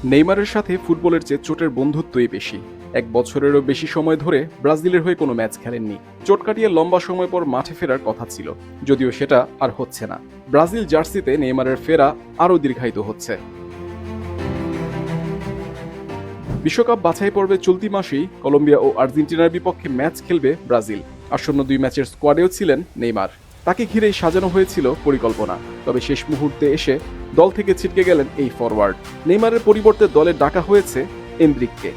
নেইমারের সাথে ফুটবলের চেয়ে চোটের বন্ধুত্বই বেশি। 1 বছরেরও বেশি সময় ধরে ব্রাজিলের হয়ে কোনো ম্যাচ খেলেননি। চোট কাটিয়ে লম্বা সময় পর মাঠে ফেরার কথা ছিল, যদিও সেটা আর হচ্ছে না। ব্রাজিল জার্সিতে নেইমারের ফেরা আরও দীর্ঘায়িত হচ্ছে। বিশ্বকাপ বাছাই পর্বে চলতি মাসেই কলম্বিয়া ও আর্জেন্টিনার বিপক্ষে ম্যাচ খেলবে ব্রাজিল। আসন্ন 2 ম্যাচের স্কোয়াডেও ছিলেন নেইমার। তাকে ঘিরেই সাজানো হয়েছিল পরিকল্পনা, তবে শেষ মুহূর্তে এসে দল থেকে ছিটকে গেলেন এই ফরওয়ার্ড। নেইমারের পরিবর্তে দলে ডাকা হয়েছে এনদ্রিককে।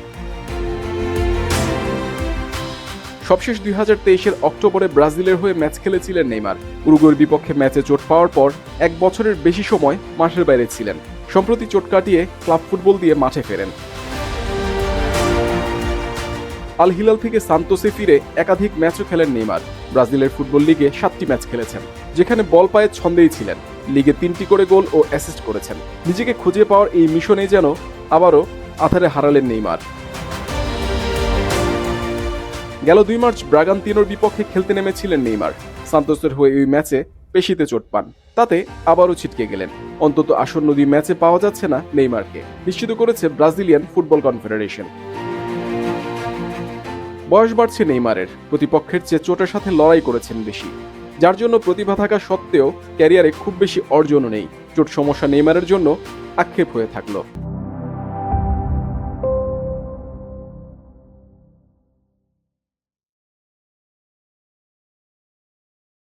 সবশেষ 2023-এর অক্টোবরে ব্রাজিলের হয়ে ম্যাচ খেলেছিলেন নেইমার। উরুগুয়ের বিপক্ষে ম্যাচে চোট পাওয়ার পর 1 বছরের বেশি সময় মাঠের বাইরে ছিলেন। সম্প্রতি চোট কাটিয়ে ক্লাব ফুটবল দিয়ে মাঠে ফেরেন। আল হিলাল থেকে সান্তোসে ফিরে একাধিক ম্যাচও খেলেন নেইমার। ব্রাজিলের ফুটবল লিগে 7টি ম্যাচ খেলেছেন, যেখানে বল পায়ে ছন্দেই ছিলেন। লিগে 3টি করে গোল ও অ্যাসিস্ট করেছেন। নিজেকে খুঁজে পাওয়ার এই মিশনে যেন আবারও আধারে হারালেন নেইমার। গেল 2 মার্চ ব্রাগান্তিনোর বিপক্ষে খেলতে নেমেছিলেন নেইমার। সান্তোসের হয়ে ওই ম্যাচে পেশিতে চোট পান, তাতে আবারও ছিটকে গেলেন। অন্তত আসন্ন 2 ম্যাচে পাওয়া যাচ্ছে না নেইমারকে, নিশ্চিত করেছে ব্রাজিলিয়ান ফুটবল কনফেডারেশন। বয়স বাড়ছে নেইমারের, প্রতিপক্ষের চেয়ে চোটের সাথে লড়াই করেছেন বেশি, যার জন্য প্রতিভা থাকা সত্ত্বেও ক্যারিয়ারে খুব বেশি অর্জনও নেই। চোট সমস্যা নেইমারের জন্য আক্ষেপ হয়ে থাকলো।